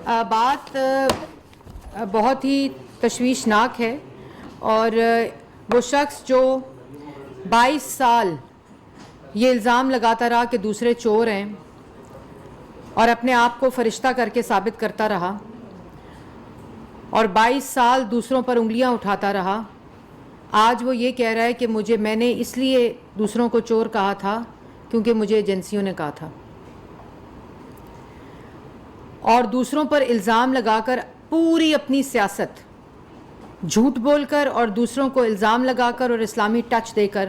بات بہت ہی تشویشناک ہے اور وہ شخص جو 22 سال یہ الزام لگاتا رہا کہ دوسرے چور ہیں اور اپنے آپ کو فرشتہ کر کے ثابت کرتا رہا اور 22 سال دوسروں پر انگلیاں اٹھاتا رہا، آج وہ یہ کہہ رہا ہے کہ میں نے اس لیے دوسروں کو چور کہا تھا کیونکہ مجھے ایجنسیوں نے کہا تھا، اور دوسروں پر الزام لگا کر پوری اپنی سیاست جھوٹ بول کر اور دوسروں کو الزام لگا کر اور اسلامی ٹچ دے کر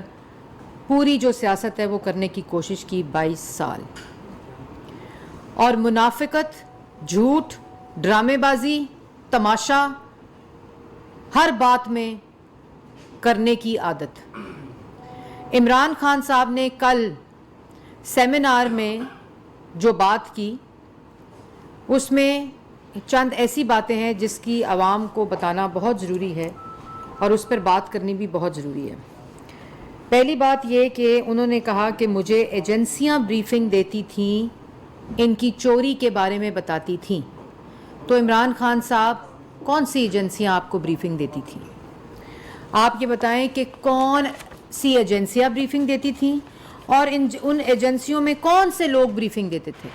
پوری جو سیاست ہے وہ کرنے کی کوشش کی 22 سال، اور منافقت، جھوٹ، ڈرامے بازی، تماشا ہر بات میں کرنے کی عادت۔ عمران خان صاحب نے کل سیمینار میں جو بات کی اس میں چند ایسی باتیں ہیں جس کی عوام کو بتانا بہت ضروری ہے اور اس پر بات کرنی بھی بہت ضروری ہے۔ پہلی بات یہ کہ انہوں نے کہا کہ مجھے ایجنسیاں بریفنگ دیتی تھیں، ان کی چوری کے بارے میں بتاتی تھیں۔ تو عمران خان صاحب کون سی ایجنسیاں آپ کو بریفنگ دیتی تھیں؟ آپ یہ بتائیں کہ کون سی ایجنسیاں بریفنگ دیتی تھیں اور ان ایجنسیوں میں کون سے لوگ بریفنگ دیتے تھے؟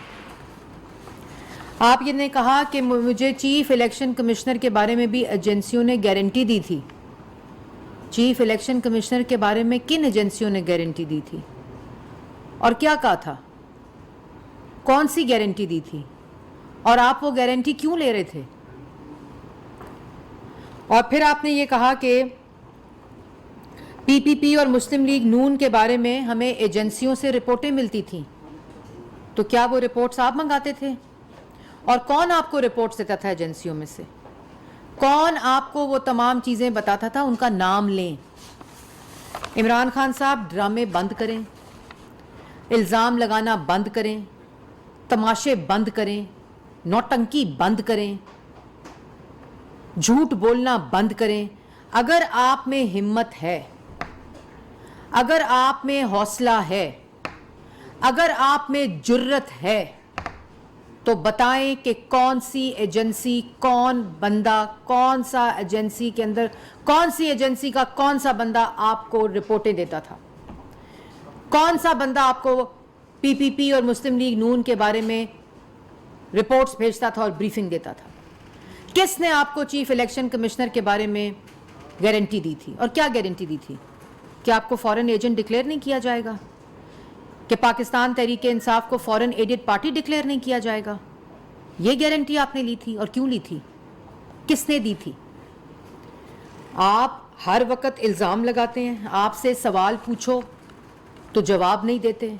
آپ یہ نے کہا کہ مجھے چیف الیکشن کمشنر کے بارے میں بھی ایجنسیوں نے گارنٹی دی تھی۔ چیف الیکشن کمشنر کے بارے میں کن ایجنسیوں نے گارنٹی دی تھی اور کیا کہا تھا؟ کون سی گارنٹی دی تھی اور آپ وہ گارنٹی کیوں لے رہے تھے؟ اور پھر آپ نے یہ کہا کہ پی پی اور مسلم لیگ نون کے بارے میں ہمیں ایجنسیوں سے رپورٹیں ملتی تھیں، تو کیا وہ رپورٹس آپ منگاتے تھے؟ اور کون آپ کو رپورٹس دیتا تھا ایجنسیوں میں سے؟ کون آپ کو وہ تمام چیزیں بتاتا تھا؟ ان کا نام لیں۔ عمران خان صاحب ڈرامے بند کریں، الزام لگانا بند کریں، تماشے بند کریں، نوٹنکی بند کریں، جھوٹ بولنا بند کریں۔ اگر آپ میں ہمت ہے، اگر آپ میں حوصلہ ہے، اگر آپ میں جرت ہے تو بتائیں کہ کون سی ایجنسی، کون بندہ، کون سا ایجنسی کے اندر، کون سی ایجنسی کا کون سا بندہ آپ کو رپورٹیں دیتا تھا؟ کون سا بندہ آپ کو پی پی اور مسلم لیگ نون کے بارے میں رپورٹس بھیجتا تھا اور بریفنگ دیتا تھا؟ کس نے آپ کو چیف الیکشن کمشنر کے بارے میں گارنٹی دی تھی اور کیا گارنٹی دی تھی؟ کہ آپ کو فورن ایجنٹ ڈکلیئر نہیں کیا جائے گا؟ کہ پاکستان تحریک انصاف کو فورن ایڈڈ پارٹی ڈکلیئر نہیں کیا جائے گا؟ یہ گارنٹی آپ نے لی تھی اور کیوں لی تھی؟ کس نے دی تھی؟ آپ ہر وقت الزام لگاتے ہیں، آپ سے سوال پوچھو تو جواب نہیں دیتے،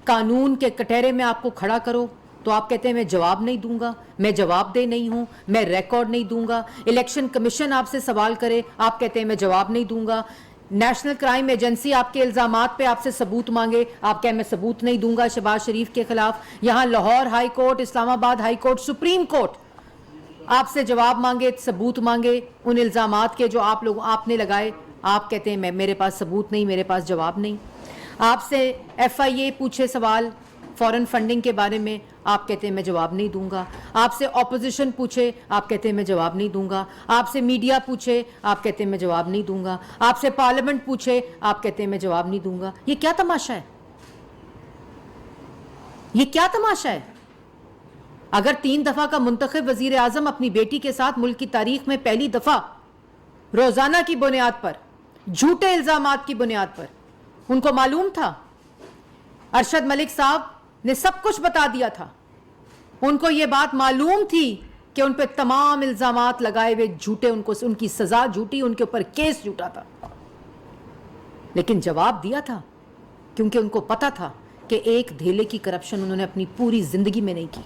قانون کے کٹہرے میں آپ کو کھڑا کرو تو آپ کہتے ہیں میں جواب نہیں دوں گا، میں جواب دہ نہیں ہوں، میں ریکارڈ نہیں دوں گا۔ الیکشن کمیشن آپ سے سوال کرے، آپ کہتے ہیں میں جواب نہیں دوں گا۔ نیشنل کرائم ایجنسی آپ کے الزامات پہ آپ سے ثبوت مانگے، آپ کہیں میں ثبوت نہیں دوں گا شہباز شریف کے خلاف۔ یہاں لاہور ہائی کورٹ، اسلام آباد ہائی کورٹ، سپریم کورٹ آپ سے جواب مانگے، ثبوت مانگے ان الزامات کے جو آپ نے لگائے، آپ کہتے ہیں میرے پاس ثبوت نہیں، میرے پاس جواب نہیں۔ آپ سے ایف آئی اے پوچھے سوال فورن فنڈنگ کے بارے میں، آپ کہتے ہیں میں جواب نہیں دوں گا۔ آپ سے اپوزیشن پوچھے، آپ کہتے ہیں میں جواب نہیں دوں گا۔ آپ سے میڈیا پوچھے، آپ کہتے ہیں میں جواب نہیں دوں گا۔ آپ سے پارلیمنٹ پوچھے، آپ کہتے ہیں میں جواب نہیں دوں گا۔ یہ کیا تماشا ہے؟ یہ کیا تماشا ہے؟ اگر 3 دفعہ کا منتخب وزیر اعظم اپنی بیٹی کے ساتھ ملک کی تاریخ میں پہلی دفعہ روزانہ کی بنیاد پر، جھوٹے الزامات کی بنیاد پر، ان کو معلوم تھا، ارشد ملک صاحب نے سب کچھ بتا دیا تھا، ان کو یہ بات معلوم تھی کہ ان پہ تمام الزامات لگائے ہوئے جھوٹے، ان کی سزا جھوٹی، ان کے اوپر کیس جھوٹا تھا، لیکن جواب دیا تھا کیونکہ ان کو پتا تھا کہ ایک دھیلے کی کرپشن انہوں نے اپنی پوری زندگی میں نہیں کی۔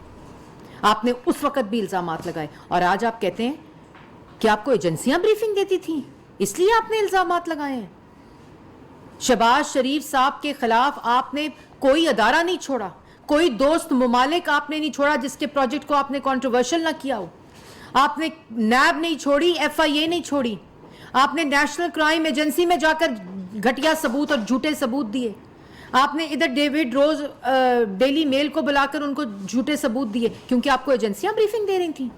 آپ نے اس وقت بھی الزامات لگائے اور آج آپ کہتے ہیں کہ آپ کو ایجنسیاں بریفنگ دیتی تھیں، اس لیے آپ نے الزامات لگائے ہیں۔ شہباز شریف صاحب کے خلاف آپ نے کوئی ادارہ نہیں چھوڑا، کوئی دوست ممالک آپ نے نہیں چھوڑا جس کے پروجیکٹ کو آپ نے کنٹروورشل نہ کیا ہو۔ آپ نے نیب نہیں چھوڑی، ایف آئی اے نہیں چھوڑی، آپ نے نیشنل کرائم ایجنسی میں جا کر گھٹیا ثبوت اور جھوٹے ثبوت دیے۔ آپ نے ادھر ڈیوڈ روز ڈیلی میل کو بلا کر ان کو جھوٹے ثبوت دیے کیونکہ آپ کو ایجنسیاں بریفنگ دے رہی تھیں.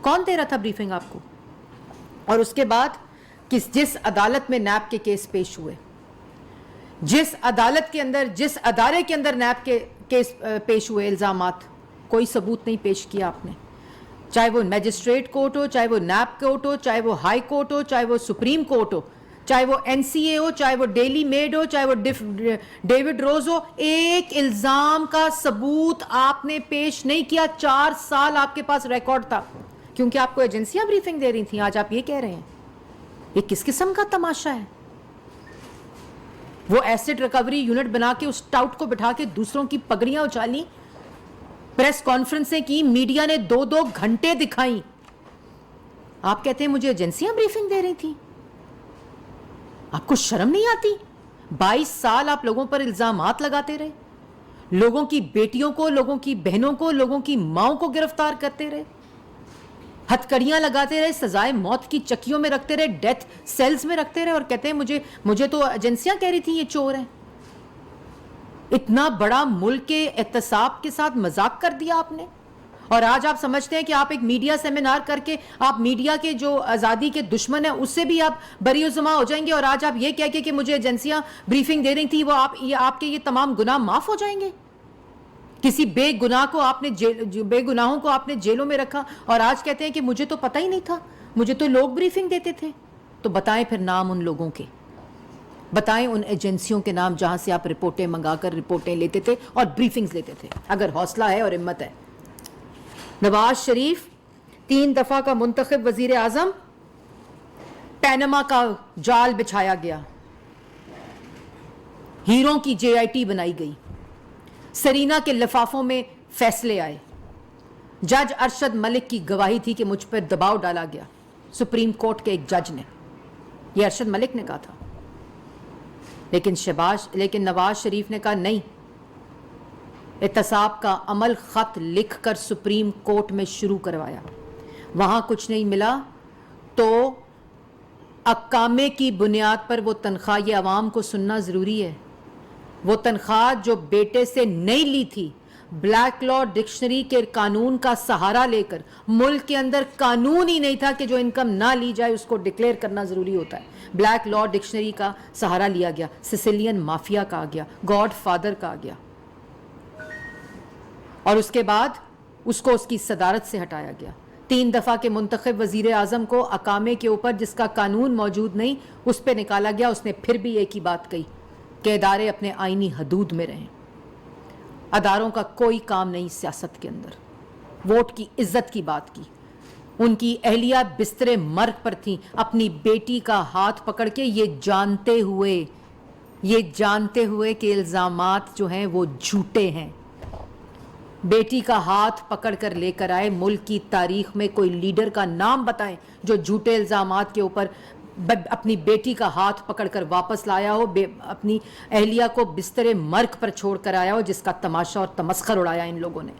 کون دے رہا تھا بریفنگ آپ کو؟ اور اس کے بعد جس عدالت میں نیب کے کیس پیش ہوئے، جس عدالت کے اندر، جس ادارے کے اندر نیب کے کیس پیش ہوئے، الزامات، کوئی ثبوت نہیں پیش کیا آپ نے. چاہے وہ میجسٹریٹ کورٹ ہو، چاہے وہ نیب کورٹ ہو، چاہے وہ ہائی کورٹ ہو، چاہے وہ سپریم کورٹ ہو، چاہے وہ این سی اے ہو، چاہے وہ ڈیلی میڈ ہو، چاہے وہ ڈیوڈ روز ہو، ایک الزام کا ثبوت آپ نے پیش نہیں کیا. 4 سال آپ کے پاس ریکارڈ تھا کیونکہ آپ کو ایجنسیاں بریفنگ دے رہی تھیں. آج آپ یہ کہہ رہے ہیں. یہ کس قسم کا تماشا ہے؟ وہ ایسڈ ریکوری یونٹ بنا کے اس ٹاؤٹ کو بٹھا کے دوسروں کی پگڑیاں اچالی، پریس کانفرنسیں کی، میڈیا نے 2 گھنٹے دکھائیں. آپ کہتے ہیں مجھے ایجنسیاں بریفنگ دے رہی تھیں. آپ کو شرم نہیں آتی؟ 22 سال آپ لوگوں پر الزامات لگاتے رہے، لوگوں کی بیٹیوں کو، لوگوں کی بہنوں کو، لوگوں کی ماؤں کو گرفتار کرتے رہے، ہتھکڑیاں لگاتے رہے، سزائے موت کی چکیوں میں رکھتے رہے، ڈیتھ سیلز میں رکھتے رہے، اور کہتے ہیں مجھے تو ایجنسیاں کہہ رہی تھیں یہ چور ہیں. اتنا بڑا ملک کے احتساب کے ساتھ مذاق کر دیا آپ نے. اور آج آپ سمجھتے ہیں کہ آپ ایک میڈیا سیمینار کر کے آپ میڈیا کے جو آزادی کے دشمن ہیں اس سے بھی آپ بری و زما ہو جائیں گے، اور آج آپ یہ کہہ کے کہ مجھے ایجنسیاں بریفنگ دے رہی تھیں، وہ آپ کے یہ تمام گناہ معاف ہو جائیں گے. کسی بے گناہوں کو آپ نے جیلوں میں رکھا اور آج کہتے ہیں کہ مجھے تو پتہ ہی نہیں تھا، مجھے تو لوگ بریفنگ دیتے تھے. تو بتائیں پھر نام ان لوگوں کے، بتائیں ان ایجنسیوں کے نام جہاں سے آپ رپورٹیں منگا کر رپورٹیں لیتے تھے اور بریفنگز لیتے تھے، اگر حوصلہ ہے اور ہمت ہے. نواز شریف 3 دفعہ کا منتخب وزیر اعظم، پینما کا جال بچھایا گیا، ہیروں کی جے آئی ٹی بنائی گئی، سرینا کے لفافوں میں فیصلے آئے، جج ارشد ملک کی گواہی تھی کہ مجھ پر دباؤ ڈالا گیا، سپریم کورٹ کے ایک جج نے، یہ ارشد ملک نے کہا تھا. لیکن نواز شریف نے کہا نہیں، احتساب کا عمل خط لکھ کر سپریم کورٹ میں شروع کروایا. وہاں کچھ نہیں ملا تو اقامے کی بنیاد پر وہ تنخواہ، یہ عوام کو سننا ضروری ہے، وہ تنخواہ جو بیٹے سے نہیں لی تھی، بلیک لا ڈکشنری کے قانون کا سہارا لے کر، ملک کے اندر قانون ہی نہیں تھا کہ جو انکم نہ لی جائے اس کو ڈکلیئر کرنا ضروری ہوتا ہے. بلیک لا ڈکشنری کا سہارا لیا گیا، سسیلین مافیا کہا گیا، گاڈ فادر کہا گیا، اور اس کے بعد اس کو اس کی صدارت سے ہٹایا گیا. 3 دفعہ کے منتخب وزیر اعظم کو اقامے کے اوپر جس کا قانون موجود نہیں اس پہ نکالا گیا. اس نے پھر بھی ایک ہی بات کہی کہ ادارے اپنے آئینی حدود میں رہیں. اداروں کا کوئی کام نہیں سیاست کے اندر. ووٹ کی عزت کی بات کی. ان کی اہلیہ بستر مرگ پر تھیں، اپنی بیٹی کا ہاتھ پکڑ کے، یہ جانتے ہوئے کہ الزامات جو ہیں وہ جھوٹے ہیں. بیٹی کا ہاتھ پکڑ کر لے کر آئے. ملک کی تاریخ میں کوئی لیڈر کا نام بتائیں جو جھوٹے الزامات کے اوپر اپنی بیٹی کا ہاتھ پکڑ کر واپس لایا ہو، اپنی اہلیہ کو بستر مرگ پر چھوڑ کر آیا ہو، جس کا تماشا اور تمسخر اڑایا ان لوگوں نے.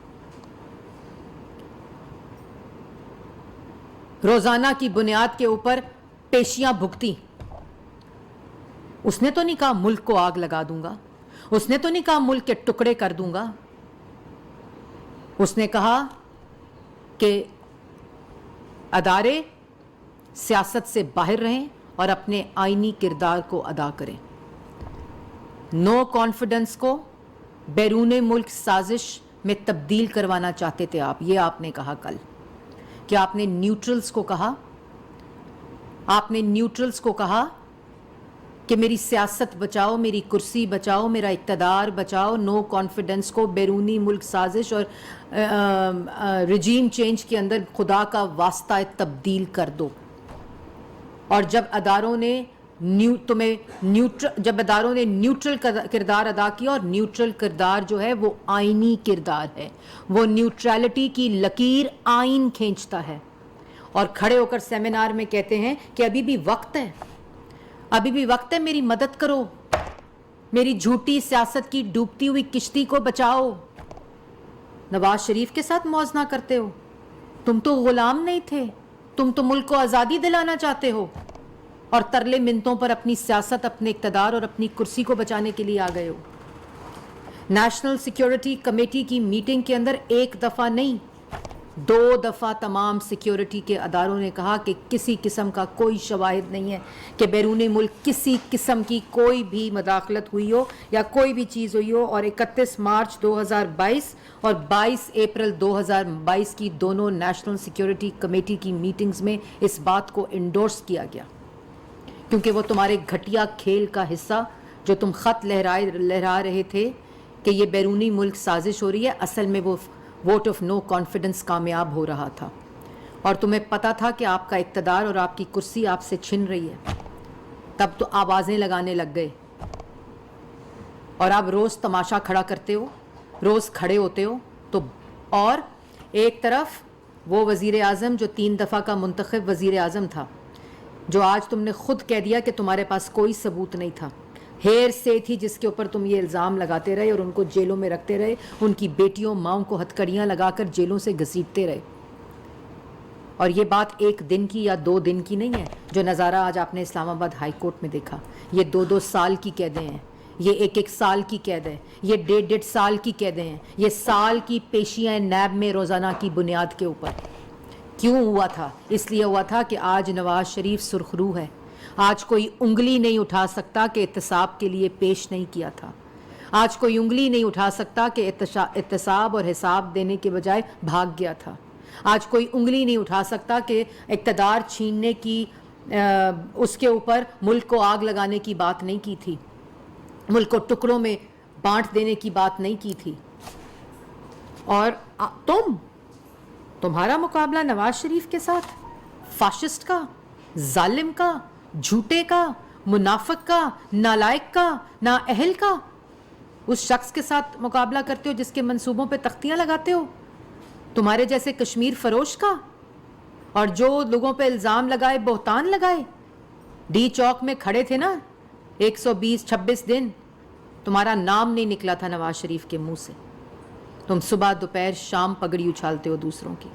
روزانہ کی بنیاد کے اوپر پیشیاں بھگتی. اس نے تو نہیں کہا ملک کو آگ لگا دوں گا، اس نے تو نہیں کہا ملک کے ٹکڑے کر دوں گا. اس نے کہا کہ ادارے سیاست سے باہر رہیں اور اپنے آئینی کردار کو ادا کریں. نو کانفیڈنس کو بیرون ملک سازش میں تبدیل کروانا چاہتے تھے آپ. یہ آپ نے کہا کل کہ آپ نے نیوٹرلز کو کہا کہ میری سیاست بچاؤ، میری کرسی بچاؤ، میرا اقتدار بچاؤ. نو کانفیڈنس کو بیرونی ملک سازش اور رجیم چینج کے اندر خدا کا واسطہ تبدیل کر دو. اور جب اداروں نے نیوٹرل کردار ادا کیا، اور نیوٹرل کردار جو ہے وہ آئینی کردار ہے، وہ نیوٹرلٹی کی لکیر آئین کھینچتا ہے. اور کھڑے ہو کر سیمینار میں کہتے ہیں کہ ابھی بھی وقت ہے، میری مدد کرو، میری جھوٹی سیاست کی ڈوبتی ہوئی کشتی کو بچاؤ. نواز شریف کے ساتھ موازنہ کرتے ہو. تم تو غلام نہیں تھے، تم تو ملک کو آزادی دلانا چاہتے ہو. اور ترلے منتوں پر اپنی سیاست، اپنے اقتدار اور اپنی کرسی کو بچانے کے لیے آ گئے ہو. نیشنل سیکیورٹی کمیٹی کی میٹنگ کے اندر ایک دفعہ نہیں 2 دفعہ تمام سیکیورٹی کے اداروں نے کہا کہ کسی قسم کا کوئی شواہد نہیں ہے کہ بیرون ملک کسی قسم کی کوئی بھی مداخلت ہوئی ہو یا کوئی بھی چیز ہوئی ہو. اور 31 مارچ 2022 اور 22 اپریل 2022 کی دونوں نیشنل سیکیورٹی کمیٹی کی میٹنگز میں اس بات کو انڈورس کیا گیا، کیونکہ وہ تمہارے گھٹیا کھیل کا حصہ جو تم خط لہرا رہے تھے کہ یہ بیرونی ملک سازش ہو رہی ہے، اصل میں وہ ووٹ آف نو کانفیڈنس کامیاب ہو رہا تھا. اور تمہیں پتہ تھا کہ آپ کا اقتدار اور آپ کی کرسی آپ سے چھن رہی ہے، تب تو آوازیں لگانے لگ گئے. اور آپ روز تماشا کھڑا کرتے ہو، روز کھڑے ہوتے ہو. تو اور ایک طرف وہ وزیر اعظم جو 3 دفعہ کا منتخب وزیر اعظم تھا، جو آج تم نے خود کہہ دیا کہ تمہارے پاس کوئی ثبوت نہیں تھا، ہیر سے تھی جس کے اوپر تم یہ الزام لگاتے رہے اور ان کو جیلوں میں رکھتے رہے، ان کی بیٹیوں ماؤں کو ہتھکڑیاں لگا کر جیلوں سے گھسیٹتے رہے. اور یہ بات 1 دن کی یا 2 دن کی نہیں ہے جو نظارہ آج آپ نے اسلام آباد ہائی کورٹ میں دیکھا. یہ 2 سال کی قیدیں ہیں، یہ 1 سال کی قید ہے، یہ 1.5 سال کی قیدیں ہیں، یہ سال کی پیشیاں نیب میں روزانہ کی بنیاد کے اوپر. کیوں ہوا تھا؟ اس لیے ہوا تھا کہ آج نواز شریف سرخرو ہے. آج کوئی انگلی نہیں اٹھا سکتا کہ احتساب کے لیے پیش نہیں کیا تھا. آج کوئی انگلی نہیں اٹھا سکتا کہ احتساب اور حساب دینے کے بجائے بھاگ گیا تھا. آج کوئی انگلی نہیں اٹھا سکتا کہ اقتدار چھیننے کی اس کے اوپر ملک کو آگ لگانے کی بات نہیں کی تھی، ملک کو ٹکڑوں میں بانٹ دینے کی بات نہیں کی تھی. اور تمہارا مقابلہ نواز شریف کے ساتھ، فاشسٹ کا، ظالم کا، جھوٹے کا، منافق کا، نالائق کا، نااہل کا، اس شخص کے ساتھ مقابلہ کرتے ہو جس کے منصوبوں پہ تختیاں لگاتے ہو، تمہارے جیسے کشمیر فروش کا، اور جو لوگوں پہ الزام لگائے، بہتان لگائے. ڈی چوک میں کھڑے تھے نا 126 دن، تمہارا نام نہیں نکلا تھا نواز شریف کے منہ سے. تم صبح دوپہر شام پگڑی اچھالتے ہو دوسروں کی،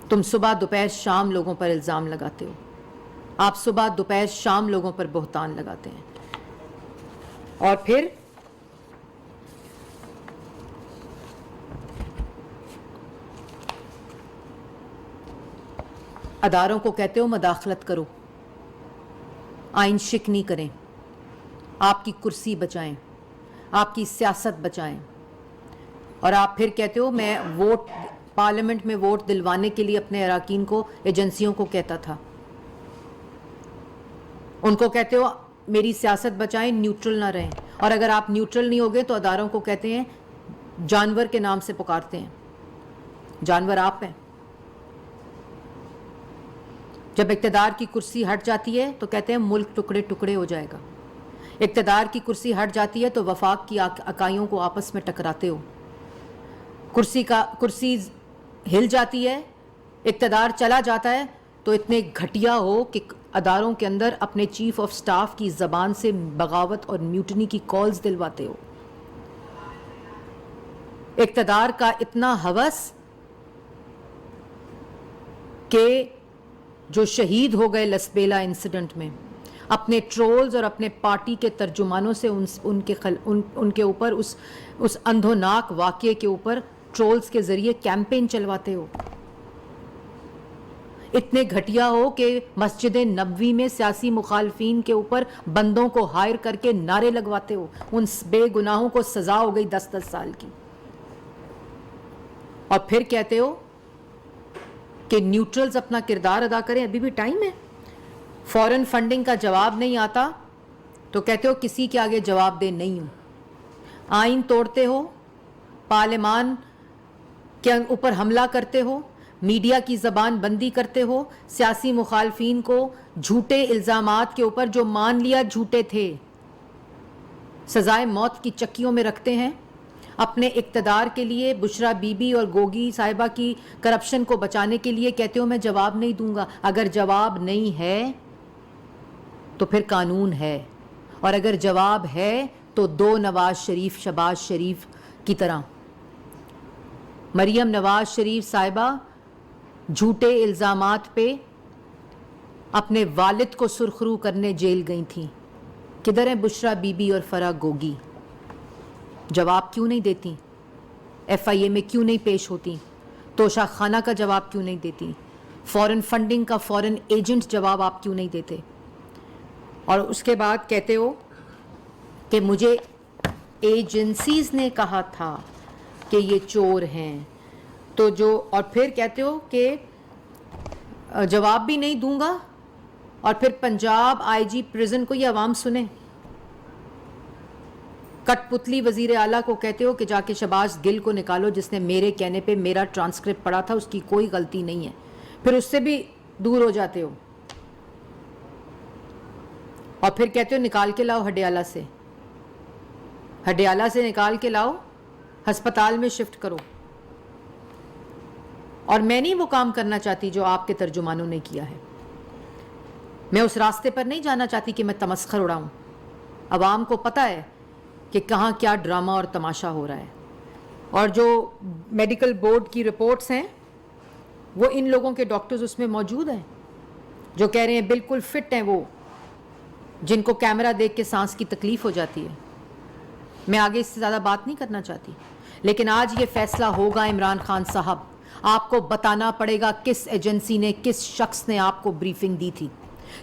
تم صبح دوپہر شام لوگوں پر الزام لگاتے ہو، آپ صبح دوپہر شام لوگوں پر بہتان لگاتے ہیں. اور پھر اداروں کو کہتے ہو مداخلت کرو، آئین شکنی کریں، آپ کی کرسی بچائیں، آپ کی سیاست بچائیں. اور آپ پھر کہتے ہو میں ووٹ پارلیمنٹ میں ووٹ دلوانے کے لیے اپنے اراکین کو، ایجنسیوں کو کہتا تھا، ان کو کہتے ہو میری سیاست بچائیں، نیوٹرل نہ رہیں. اور اگر آپ نیوٹرل نہیں ہوگے تو اداروں کو کہتے ہیں جانور کے نام سے پکارتے ہیں. جانور آپ ہیں. جب اقتدار کی کرسی ہٹ جاتی ہے تو کہتے ہیں ملک ٹکڑے ٹکڑے ہو جائے گا. اقتدار کی کرسی ہٹ جاتی ہے تو وفاق کی اکائیوں کو آپس میں ٹکراتے ہو. کرسی ہل جاتی ہے، اقتدار چلا جاتا ہے تو اتنے گھٹیا ہو کہ اداروں کے اندر اپنے چیف آف سٹاف کی زبان سے بغاوت اور میوٹنی کی کالز دلواتے ہو. اقتدار کا اتنا ہوس کہ جو شہید ہو گئے لسبیلا انسیڈنٹ میں، اپنے ٹرولز اور اپنے پارٹی کے ترجمانوں سے ان کے اوپر اس اندھوناک واقعے کے اوپر ٹرولز کے ذریعے کیمپین چلواتے ہو. اتنے گھٹیا ہو کہ مسجد نبوی میں سیاسی مخالفین کے اوپر بندوں کو ہائر کر کے نعرے لگواتے ہو. ان بے گناہوں کو سزا ہو گئی 10 سال کی، اور پھر کہتے ہو کہ نیوٹرلز اپنا کردار ادا کریں. ابھی بھی ٹائم ہے. فورن فنڈنگ کا جواب نہیں آتا تو کہتے ہو کسی کے آگے جواب دہ نہیں ہوں. آئین توڑتے ہو، پارلیمان کے اوپر حملہ کرتے ہو، میڈیا کی زبان بندی کرتے ہو، سیاسی مخالفین کو جھوٹے الزامات کے اوپر جو مان لیا جھوٹے تھے سزائے موت کی چکیوں میں رکھتے ہیں. اپنے اقتدار کے لیے بشرا بی بی اور گوگی صاحبہ کی کرپشن کو بچانے کے لیے کہتے ہو میں جواب نہیں دوں گا. اگر جواب نہیں ہے تو پھر قانون ہے، اور اگر جواب ہے تو 2 نواز شریف شہباز شریف کی طرح. مریم نواز شریف صاحبہ جھوٹے الزامات پہ اپنے والد کو سرخرو کرنے جیل گئی تھیں. کدھر ہیں بشرا بی بی اور فرح گوگی؟ جواب کیوں نہیں دیتی؟ ایف آئی اے میں کیوں نہیں پیش ہوتی؟ توشہ خانہ کا جواب کیوں نہیں دیتی؟ فورن فنڈنگ کا فورن ایجنٹ جواب آپ کیوں نہیں دیتے؟ اور اس کے بعد کہتے ہو کہ مجھے ایجنسیز نے کہا تھا کہ یہ چور ہیں. تو اور پھر کہتے ہو کہ جواب بھی نہیں دوں گا، اور پھر پنجاب آئی جی پریزن کو یہ عوام سنیں. کٹ پتلی وزیر اعلیٰ کو کہتے ہو کہ جا کے شہباز گل کو نکالو جس نے میرے کہنے پہ میرا ٹرانسکرپٹ پڑھا تھا، اس کی کوئی غلطی نہیں ہے. پھر اس سے بھی دور ہو جاتے ہو، اور پھر کہتے ہو نکال کے لاؤ ہڈیالہ سے، ہڈیالہ سے نکال کے لاؤ، ہسپتال میں شفٹ کرو. اور میں نہیں وہ کام کرنا چاہتی جو آپ کے ترجمانوں نے کیا ہے. میں اس راستے پر نہیں جانا چاہتی کہ میں تمسخر اڑاؤں. عوام کو پتہ ہے کہ کہاں کیا ڈرامہ اور تماشا ہو رہا ہے. اور جو میڈیکل بورڈ کی رپورٹس ہیں وہ ان لوگوں کے ڈاکٹرز اس میں موجود ہیں جو کہہ رہے ہیں بالکل فٹ ہیں وہ، جن کو کیمرہ دیکھ کے سانس کی تکلیف ہو جاتی ہے. میں آگے اس سے زیادہ بات نہیں کرنا چاہتی، لیکن آج یہ فیصلہ ہوگا عمران خان صاحب. آپ کو بتانا پڑے گا کس ایجنسی نے، کس شخص نے آپ کو بریفنگ دی تھی،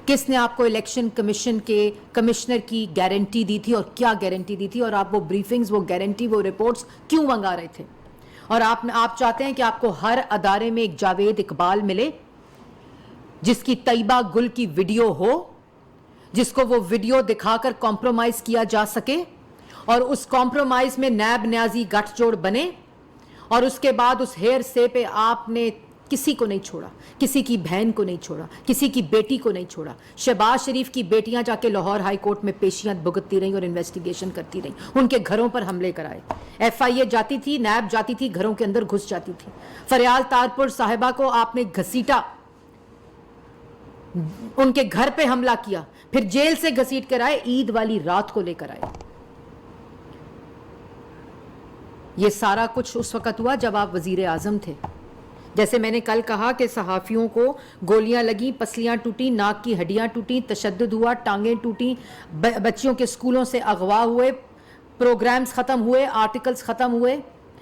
کس نے آپ کو الیکشن کمیشن کے کمشنر کی گارنٹی دی تھی اور کیا گارنٹی دی تھی، اور آپ وہ بریفنگز، وہ گارنٹی، وہ رپورٹس کیوں منگا رہے تھے. اور آپ چاہتے ہیں کہ آپ کو ہر ادارے میں ایک جاوید اقبال ملے جس کی طیبہ گل کی ویڈیو ہو، جس کو وہ ویڈیو دکھا کر کمپرومائز کیا جا سکے، اور اس کمپرومائز میں نیب نیازی گٹھ جوڑ بنے، اور اس کے بعد اس ہیر سے پہ آپ نے کسی کو نہیں چھوڑا، کسی کی بہن کو نہیں چھوڑا، کسی کی بیٹی کو نہیں چھوڑا. شہباز شریف کی بیٹیاں جا کے لاہور ہائی کورٹ میں پیشیاں بھگتتی رہیں اور انویسٹیگیشن کرتی رہیں، ان کے گھروں پر حملے کرائے. ایف آئی اے جاتی تھی، نیب جاتی تھی، گھروں کے اندر گھس جاتی تھی. فریال تارپور صاحبہ کو آپ نے گھسیٹا، ان کے گھر پہ حملہ کیا، پھر جیل سے گھسیٹ کر آئے، عید والی رات کو لے کر آئے. یہ سارا کچھ اس وقت ہوا جب آپ وزیر اعظم تھے. جیسے میں نے کل کہا کہ صحافیوں کو گولیاں لگیں، پسلیاں ٹوٹیں، ناک کی ہڈیاں ٹوٹیں، تشدد ہوا، ٹانگیں ٹوٹیں، بچیوں کے اسکولوں سے اغوا ہوئے، پروگرامز ختم ہوئے، آرٹیکلز ختم ہوئے،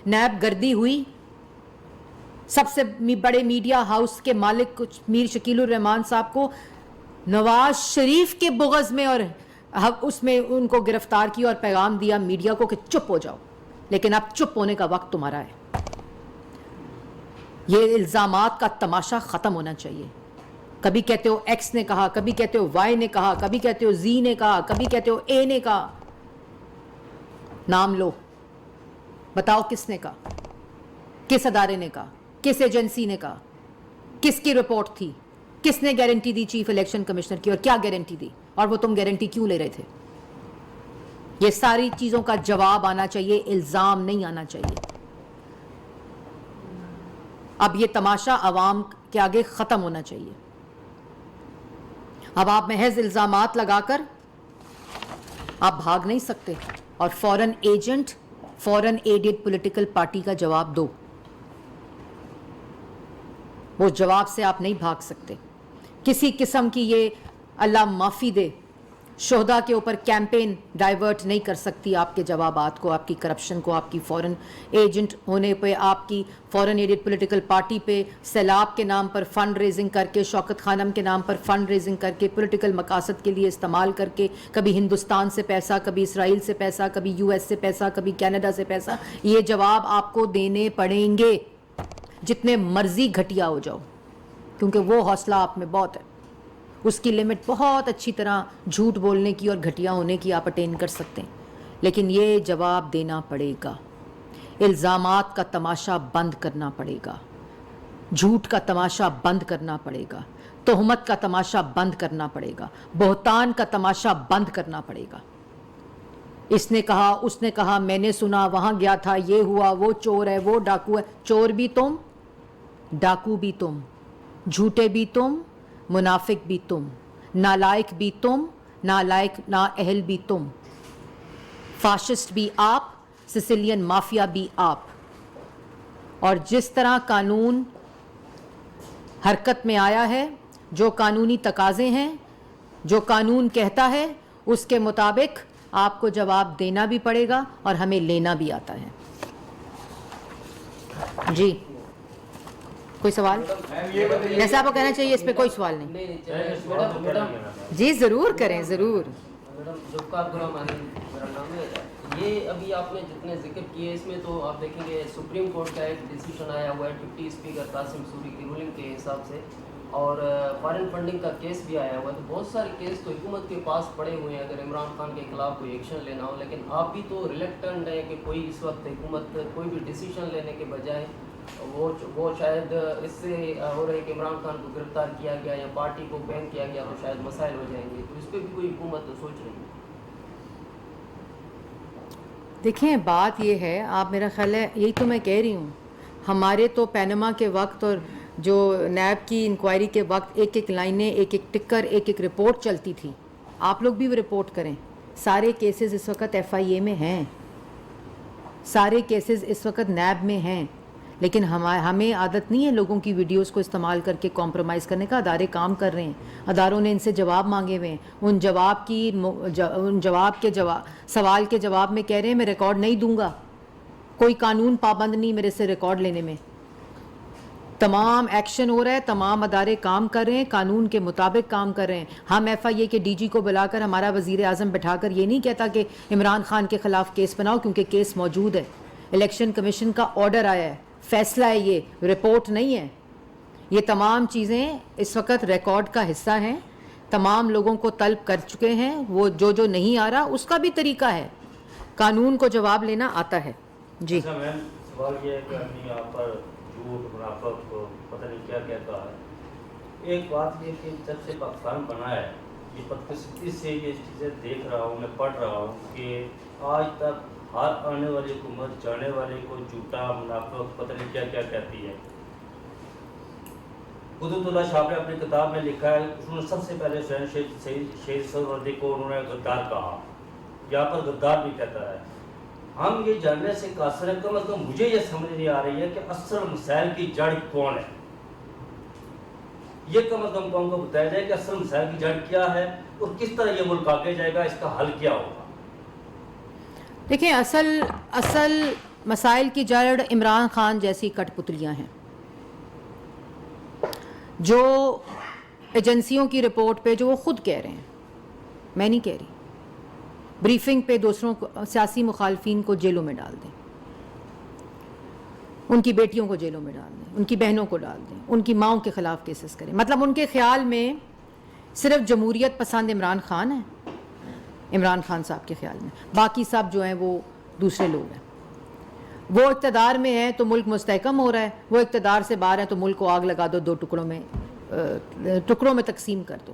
نیب گردی ہوئی. سب سے بڑے میڈیا ہاؤس کے مالک میر شکیل الرحمان صاحب کو نواز شریف کے بغض میں اور اس میں ان کو گرفتار کیا اور پیغام دیا میڈیا کو کہ چپ ہو جاؤ. لیکن اب چپ ہونے کا وقت تمہارا ہے. یہ الزامات کا تماشا ختم ہونا چاہیے. کبھی کہتے ہو ایکس نے کہا، کبھی کہتے ہو وائی نے کہا، کبھی کہتے ہو زی نے کہا، کبھی کہتے ہو اے نے کہا. نام لو، بتاؤ کس نے کہا، کس ادارے نے کہا، کس ایجنسی نے کہا، کس کی رپورٹ تھی، کس نے گارنٹی دی چیف الیکشن کمشنر کی، اور کیا گارنٹی دی، اور وہ تم گارنٹی کیوں لے رہے تھے. یہ ساری چیزوں کا جواب آنا چاہیے، الزام نہیں آنا چاہیے. اب یہ تماشا عوام کے آگے ختم ہونا چاہیے. اب آپ محض الزامات لگا کر آپ بھاگ نہیں سکتے، اور فورن ایجنٹ، فورن ایڈڈ پولیٹیکل پارٹی کا جواب دو. وہ جواب سے آپ نہیں بھاگ سکتے. کسی قسم کی یہ اللہ معافی دے شہداء کے اوپر کیمپین ڈائیورٹ نہیں کر سکتی آپ کے جوابات کو، آپ کی کرپشن کو، آپ کی فورن ایجنٹ ہونے پہ، آپ کی فورن ایڈڈ پولیٹیکل پارٹی پہ سیلاب کے نام پر فنڈ ریزنگ کر کے، شوکت خانم کے نام پر فنڈ ریزنگ کر کے، پولیٹیکل مقاصد کے لیے استعمال کر کے، کبھی ہندوستان سے پیسہ، کبھی اسرائیل سے پیسہ، کبھی یو ایس سے پیسہ، کبھی کینیڈا سے پیسہ. یہ جواب آپ کو دینے پڑیں گے، جتنے مرضی گھٹیا ہو جاؤ، کیونکہ وہ حوصلہ آپ میں بہت ہے. اس کی لمٹ بہت اچھی طرح جھوٹ بولنے کی اور گھٹیا ہونے کی آپ اٹین کر سکتے ہیں، لیکن یہ جواب دینا پڑے گا. الزامات کا تماشا بند کرنا پڑے گا، جھوٹ کا تماشا بند کرنا پڑے گا، تہمت کا تماشا بند کرنا پڑے گا، بہتان کا تماشا بند کرنا پڑے گا. اس نے کہا، اس نے کہا، میں نے سنا، وہاں گیا تھا، یہ ہوا، وہ چور ہے، وہ ڈاکو ہے. چور بھی تم، ڈاکو بھی تم، جھوٹے بھی تم، منافق بھی تم، نالائق بھی تم، نالائق نااہل بھی تم، فاشسٹ بھی آپ، سسیلین مافیا بھی آپ. اور جس طرح قانون حرکت میں آیا ہے جو قانونی تقاضے ہیں، جو قانون کہتا ہے اس کے مطابق آپ کو جواب دینا بھی پڑے گا اور ہمیں لینا بھی آتا ہے. جی کوئی سوال؟ جیسا آپ کو کہنا چاہیے اس پہ کوئی سوال نہیں. جی ضرور کریں، ضرور. یہ ابھی آپ نے جتنے ذکر کیے اس میں تو آپ دیکھیں گے سپریم کورٹ کا ایک ڈیسیشن آیا ہوا ہے ڈپٹی اسپیکر قاسم سوری کی رولنگ کے حساب سے، اور فارن فنڈنگ کا کیس بھی آیا ہوا ہے. تو بہت سارے کیس تو حکومت کے پاس پڑے ہوئے ہیں اگر عمران خان کے خلاف کوئی ایکشن لینا ہو، لیکن آپ بھی تو ریلیکٹنٹ ہیں کہ کوئی اس وقت حکومت کوئی بھی ڈیسیشن لینے کے بجائے وہ شاید اس سے ہو رہے کہ عمران خان کو گرفتار کیا گیا یا پارٹی کو بین کیا گیا تو شاید مسائل ہو جائیں گے. تو اس پہ بھی کوئی حکومت سوچ رہی ہے؟ دیکھیں بات یہ ہے، آپ میرا خیال ہے یہی تو میں کہہ رہی ہوں، ہمارے تو پینما کے وقت اور جو نیب کی انکوائری کے وقت ایک ایک لائنیں، ایک ایک ٹکر، ایک ایک رپورٹ چلتی تھی. آپ لوگ بھی رپورٹ کریں. سارے کیسز اس وقت ایف آئی اے میں ہیں، سارے کیسز اس وقت نیب میں ہیں، لیکن ہمیں عادت نہیں ہے لوگوں کی ویڈیوز کو استعمال کر کے کمپرومائز کرنے کا. ادارے کام کر رہے ہیں، اداروں نے ان سے جواب مانگے ہوئے ہیں. ان جواب کے سوال کے جواب میں کہہ رہے ہیں میں ریکارڈ نہیں دوں گا. کوئی قانون پابند نہیں میرے سے ریکارڈ لینے میں. تمام ایکشن ہو رہا ہے، تمام ادارے کام کر رہے ہیں، قانون کے مطابق کام کر رہے ہیں. ہم ایف آئی اے کے ڈی جی کو بلا کر ہمارا وزیر اعظم بٹھا کر یہ نہیں کہتا کہ عمران خان کے خلاف کیس بناؤ، کیونکہ کیس موجود ہے. الیکشن کمیشن کا آرڈر آیا ہے، فیصلہ ہے، یہ رپورٹ نہیں ہے. یہ تمام چیزیں اس وقت ریکارڈ کا حصہ ہیں. تمام لوگوں کو طلب کر چکے ہیں. وہ جو نہیں آ رہا اس کا بھی طریقہ ہے، قانون کو جواب لینا آتا ہے. جی سوال یہ ہے کہ آدمی یہاں پر جھوٹ، منافق، پتہ نہیں کیا کہتا ہے. ایک بات یہ کہ جب سے پاکستان بنا ہے یہ بدقسمتی سے یہ چیزیں دیکھ رہا ہوں، میں پڑھ رہا ہوں کہ آج تک ہر آنے والی حکومت جانے والے کو جھوٹا، منافق، پتہ نہیں کیا کیا کہتی ہے. قدرت اللہ شاہ نے اپنی کتاب میں لکھا ہے، انہوں نے سب سے پہلے شہید سہروردی کو انہوں نے غدار کہا، یہاں پر غدار بھی کہتا ہے. ہم یہ جاننے سے قاصر ہیں، کم از کم مجھے یہ سمجھ نہیں آ رہی ہے کہ اصل مسائل کی جڑ کون ہے. یہ کم از کم قوم کو بتایا جائے کہ اصل مسائل کی جڑ کیا ہے اور کس طرح یہ ملک آگے جائے گا، اس کا حل کیا ہوگا. دیکھیں اصل مسائل کی جڑ عمران خان جیسی کٹ پتلیاں ہیں جو ایجنسیوں کی رپورٹ پہ جو وہ خود کہہ رہے ہیں، میں نہیں کہہ رہی، بریفنگ پہ دوسروں کو، سیاسی مخالفین کو جیلوں میں ڈال دیں، ان کی بیٹیوں کو جیلوں میں ڈال دیں، ان کی بہنوں کو ڈال دیں، ان کی ماؤں کے خلاف کیسز کریں. مطلب ان کے خیال میں صرف جمہوریت پسند عمران خان ہے، عمران خان صاحب کے خیال میں باقی سب جو ہیں وہ دوسرے لوگ ہیں. وہ اقتدار میں ہیں تو ملک مستحکم ہو رہا ہے، وہ اقتدار سے باہر ہیں تو ملک کو آگ لگا دو، دو ٹکڑوں میں تقسیم کر دو.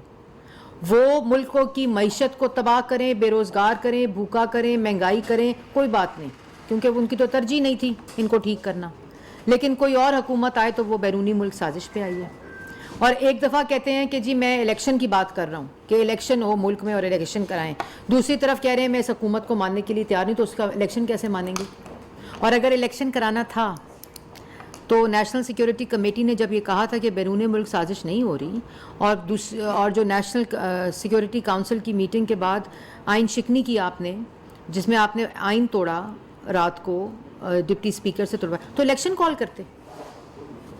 وہ ملکوں کی معیشت کو تباہ کریں، بے روزگار کریں، بھوکا کریں، مہنگائی کریں، کوئی بات نہیں، کیونکہ ان کی تو ترجیح نہیں تھی ان کو ٹھیک کرنا. لیکن کوئی اور حکومت آئے تو وہ بیرونی ملک سازش پہ آئی ہے. اور ایک دفعہ کہتے ہیں کہ جی میں الیکشن کی بات کر رہا ہوں کہ الیکشن ہو ملک میں اور الیکشن کرائیں، دوسری طرف کہہ رہے ہیں میں اس حکومت کو ماننے کے لیے تیار نہیں، تو اس کا الیکشن کیسے مانیں گے؟ اور اگر الیکشن کرانا تھا تو نیشنل سیکیورٹی کمیٹی نے جب یہ کہا تھا کہ بیرون ملک سازش نہیں ہو رہی، اور جو نیشنل سیکیورٹی کونسل کی میٹنگ کے بعد آئین شکنی کی آپ نے، جس میں آپ نے آئین توڑا رات کو، ڈپٹی اسپیکر سے توڑوا، تو الیکشن کال کرتے،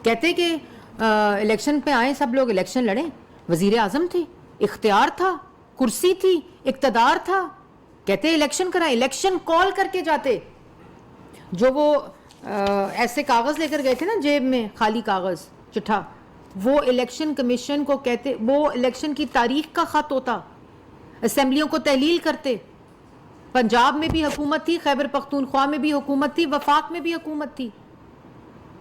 کہتے کہ الیکشن پہ آئیں سب لوگ، الیکشن لڑیں. وزیر اعظم تھے، اختیار تھا، کرسی تھی، اقتدار تھا، کہتے الیکشن کرائیں، الیکشن کال کر کے جاتے. جو وہ ایسے کاغذ لے کر گئے تھے نا جیب میں، خالی کاغذ چٹھا، وہ الیکشن کمیشن کو کہتے، وہ الیکشن کی تاریخ کا خط ہوتا، اسمبلیوں کو تحلیل کرتے. پنجاب میں بھی حکومت تھی، خیبر پختونخوا میں بھی حکومت تھی، وفاق میں بھی حکومت تھی،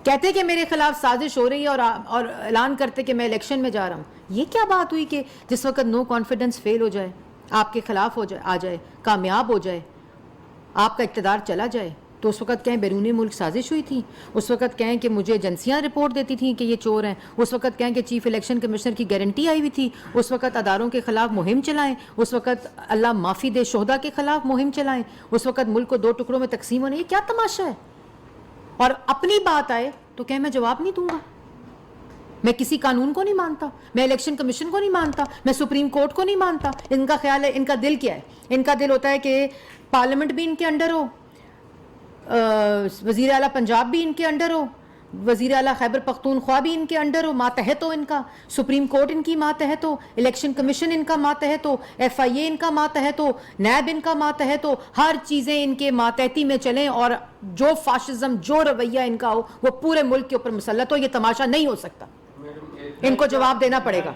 کہتے کہ میرے خلاف سازش ہو رہی ہے اور اعلان کرتے کہ میں الیکشن میں جا رہا ہوں. یہ کیا بات ہوئی کہ جس وقت نو کانفیڈنس فیل ہو جائے، آپ کے خلاف آ جائے، کامیاب ہو جائے، آپ کا اقتدار چلا جائے، تو اس وقت کہیں بیرونی ملک سازش ہوئی تھی، اس وقت کہیں کہ مجھے ایجنسیاں رپورٹ دیتی تھیں کہ یہ چور ہیں، اس وقت کہیں کہ چیف الیکشن کمشنر کی گارنٹی آئی ہوئی تھی، اس وقت اداروں کے خلاف مہم چلائیں، اس وقت اللہ معافی دے شہداء کے خلاف مہم چلائیں، اس وقت ملک کو دو ٹکڑوں میں تقسیم ہونے. یہ کیا تماشا ہے؟ اور اپنی بات آئے تو کہ میں جواب نہیں دوں گا. میں کسی قانون کو نہیں مانتا, میں الیکشن کمیشن کو نہیں مانتا, میں سپریم کورٹ کو نہیں مانتا. ان کا خیال ہے, ان کا دل کیا ہے؟ ان کا دل ہوتا ہے کہ پارلیمنٹ بھی ان کے انڈر ہو, وزیر اعلیٰ پنجاب بھی ان کے انڈر ہو, وزیر اعلیٰ خیبر پختونخوا بھی ان کے انڈر ہو, ماتحت ہو ان کا, سپریم کورٹ ان کی ماتحت ہو, الیکشن کمیشن ان کا ماتحت ہو, ایف آئی اے ان کا ماتحت ہو, نیب ان کا ماتحت ہو, ہر چیزیں ان کے ماتحتی میں چلیں, اور جو فاشزم, جو رویہ ان کا ہو وہ پورے ملک کے اوپر مسلط ہو. یہ تماشا نہیں ہو سکتا, ان کو جواب دینا پڑے گا.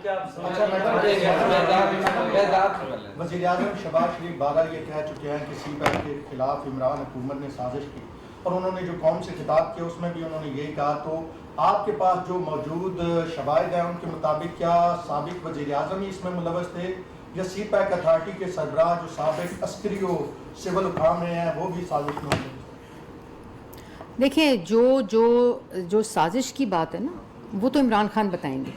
وزیر اعظم شہباز شریف بارہ یہ کہہ چکے ہیں کہ سی پیک کے خلاف عمران حکومت نے سازش کی, اور انہوں نے جو قوم سے خطاب کیا اس میں بھی انہوں نے یہی کہا. تو آپ کے پاس جو موجود شواہد ہیں ان کے مطابق کیا سابق وزیر اعظم ہی اس میں ملوث تھے, یا سی پیک اتھارٹی کے سربراہ جو سابق عسکری و سول حکام رہے ہیں وہ بھی سازش میں ملوث تھے؟ دیکھیں, جو سازش کی بات ہے نا, وہ تو عمران خان بتائیں گے.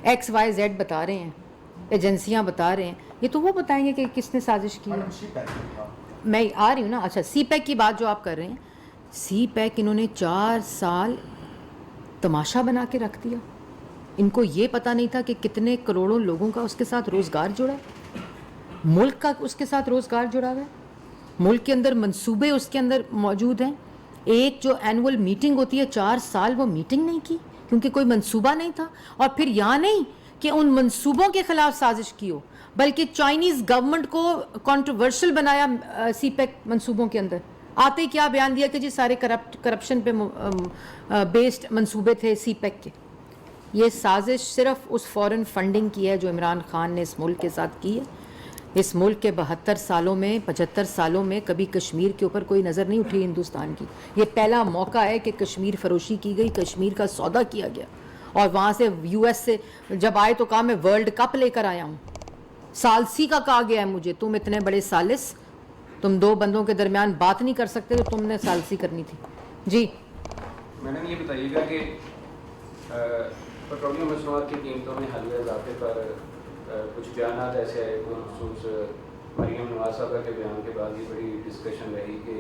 ایکس وائی زیڈ بتا رہے ہیں, ایجنسیاں بتا رہے ہیں, یہ تو وہ بتائیں گے کہ کس نے سازش کی ہے. میں آ رہی ہوں نا. اچھا, سی پیک کی بات جو آپ کر رہے ہیں, سی پیک انہوں نے 4 سال تماشا بنا کے رکھ دیا. ان کو یہ پتہ نہیں تھا کہ کتنے کروڑوں لوگوں کا اس کے ساتھ روزگار جڑا ہے, ملک کا اس کے ساتھ روزگار جڑا ہوا ہے, ملک کے اندر منصوبے اس کے اندر موجود ہیں. ایک جو اینول میٹنگ ہوتی ہے 4 سال وہ میٹنگ نہیں کی کیونکہ کوئی منصوبہ نہیں تھا. اور پھر یہاں نہیں کہ ان منصوبوں کے خلاف سازش کی ہو, بلکہ چائنیز گورنمنٹ کو کنٹروورشل بنایا سی پیک منصوبوں کے اندر. آتے ہی کیا بیان دیا کہ جی سارے کرپشن پہ بیسڈ منصوبے تھے سی پیک کے. یہ سازش صرف اس فورن فنڈنگ کی ہے جو عمران خان نے اس ملک کے ساتھ کی ہے. اس ملک کے 72 سالوں میں 75 سالوں میں کبھی کشمیر کے اوپر کوئی نظر نہیں اٹھی ہندوستان کی. یہ پہلا موقع ہے کہ کشمیر فروشی کی گئی, کشمیر کا سودا کیا گیا, اور وہاں سے یو ایس سے جب آئے تو کہا میں ورلڈ کپ لے کر آیا ہوں. سالسی کا کہا گیا ہے مجھے, تم اتنے بڑے سالس, تم 2 بندوں کے درمیان بات نہیں کر سکتے تو تم نے سالسی کرنی تھی. جی میڈم, یہ بتائیے گا کہ پیٹرولیم مصنوعات کی قیمتوں میں حالیہ اضافے پر کچھ بیانات ایسے آئے, خصوص مریم نواز صاحبہ کے بیان کے بعد یہ بڑی ڈسکشن رہی کہ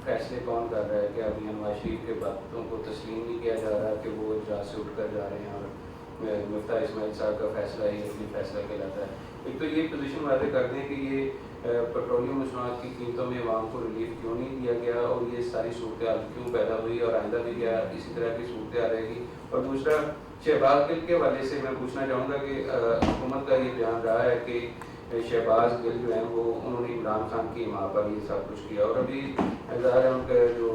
فیصلے کون کر رہا ہے, کہ ابھی نواز شریف کے باتوں کو تسلیم نہیں کیا جا رہا کہ وہ اجلاس سے اٹھ کر جا رہے ہیں, اور مفتاح اسماعیل صاحب کا فیصلہ ہی اپنی فیصلہ کہلاتا ہے. ایک تو یہ پوزیشن واضح کر دیں کہ یہ پیٹرولیم مصنوعات کی قیمتوں میں عوام کو ریلیف کیوں نہیں دیا گیا, اور یہ ساری صورتحال کیوں پیدا ہوئی, اور آئندہ بھی کیا اسی طرح کی صورتحال رہے گی. اور دوسرا, شہباز گل کے حوالے سے میں پوچھنا چاہوں گا کہ حکومت کا یہ بیان رہا ہے کہ شہباز گل جو ہیں وہ انہوں نے عمران خان کی ماں پر یہ سب کچھ کیا, اور ابھی ظاہر ہے ان کا جو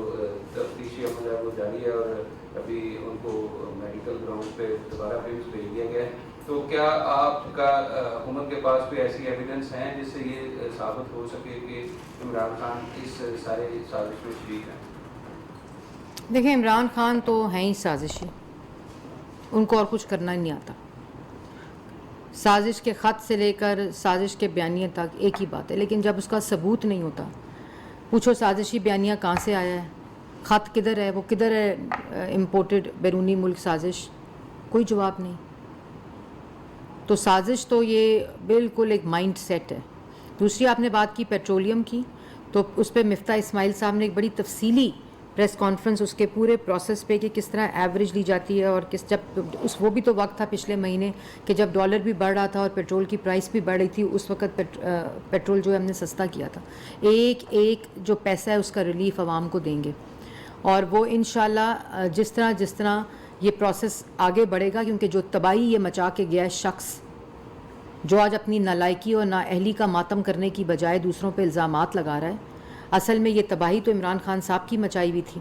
تفتیشی عمل ہے وہ جاری ہے, اور ابھی ان کو میڈیکل گراؤنڈ پہ دوبارہ فیمس بھیج دیا گیا ہے. تو کیا آپ کا حکومت کے پاس کوئی ایسی ایویڈنس ہیں جس سے یہ ثابت ہو سکے کہ عمران خان اس سارے سازش میں شریک ہیں؟ دیکھیں, عمران خان تو ہیں ہی سازشی, ان کو اور کچھ کرنا ہی نہیں آتا. سازش کے خط سے لے کر سازش کے بیانیے تک ایک ہی بات ہے, لیکن جب اس کا ثبوت نہیں ہوتا, پوچھو سازشی بیانیہ کہاں سے آیا ہے, خط کدھر ہے, وہ کدھر ہے امپورٹڈ بیرونی ملک سازش, کوئی جواب نہیں. تو سازش تو یہ بالکل ایک مائنڈ سیٹ ہے. دوسری آپ نے بات کی پیٹرولیم کی, تو اس پہ مفتاح اسماعیل صاحب نے ایک بڑی تفصیلی پریس کانفرنس اس کے پورے پروسیس پہ کہ کس طرح ایوریج لی جاتی ہے, اور جب وہ بھی تو وقت تھا پچھلے مہینے کہ جب ڈالر بھی بڑھ رہا تھا اور پیٹرول کی پرائس بھی بڑھ رہی تھی, اس وقت پیٹرول جو ہے ہم نے سستا کیا تھا. ایک ایک جو پیسہ ہے اس کا ریلیف عوام کو دیں گے, اور وہ انشاءاللہ جس طرح یہ پروسیس آگے بڑھے گا, کیونکہ جو تباہی یہ مچا کے گیا ہے شخص جو آج اپنی نالائکی اور نااہلی کا ماتم کرنے کی بجائے دوسروں پہ الزامات لگا رہا ہے, اصل میں یہ تباہی تو عمران خان صاحب کی مچائی ہوئی تھی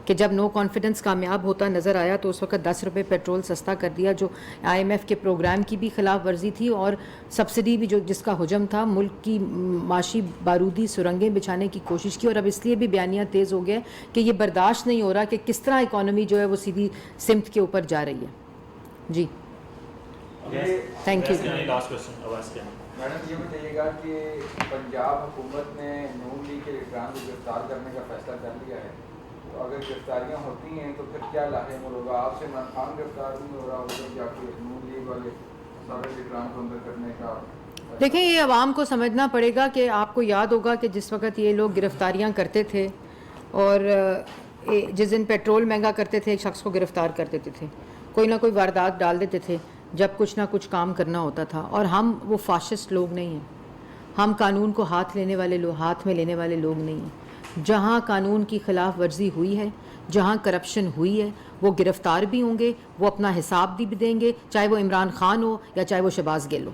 کہ جب نو کانفیڈنس کامیاب ہوتا نظر آیا تو اس وقت 10 روپے پیٹرول سستا کر دیا, جو آئی ایم ایف کے پروگرام کی بھی خلاف ورزی تھی, اور سبسڈی بھی جو جس کا حجم تھا, ملک کی معاشی بارودی سرنگیں بچھانے کی کوشش کی. اور اب اس لیے بھی بیانیہ تیز ہو گیا کہ یہ برداشت نہیں ہو رہا کہ کس طرح اکانومی جو ہے وہ سیدھی سمت کے اوپر جا رہی ہے. جی تھینک یو. میڈم, یہ بتائیے گا کہ پنجاب حکومت نے نون لیگ کے لیڈران کو گرفتار کرنے کا فیصلہ کر لیا ہے, تو اگر گرفتاریاں ہوتی ہیں تو پھر کیا لاحق عمل ہوگا؟ آپ سے عمران خان گرفتار نہیں ہو رہا ہوگا جا کے نون لیگ والے سارے لیڈران کو اندر کرنے کا. دیکھیں, یہ عوام کو سمجھنا پڑے گا کہ آپ کو یاد ہوگا کہ جس وقت یہ لوگ گرفتاریاں کرتے تھے اور جس دن پیٹرول مہنگا کرتے تھے ایک شخص کو گرفتار کر دیتے تھے, کوئی نہ کوئی واردات ڈال دیتے تھے جب کچھ نہ کچھ کام کرنا ہوتا تھا. اور ہم وہ فاشسٹ لوگ نہیں ہیں, ہم قانون کو ہاتھ میں لینے والے لوگ نہیں ہیں. جہاں قانون کی خلاف ورزی ہوئی ہے, جہاں کرپشن ہوئی ہے, وہ گرفتار بھی ہوں گے, وہ اپنا حساب بھی دیں گے, چاہے وہ عمران خان ہو یا چاہے وہ شہباز گل ہو.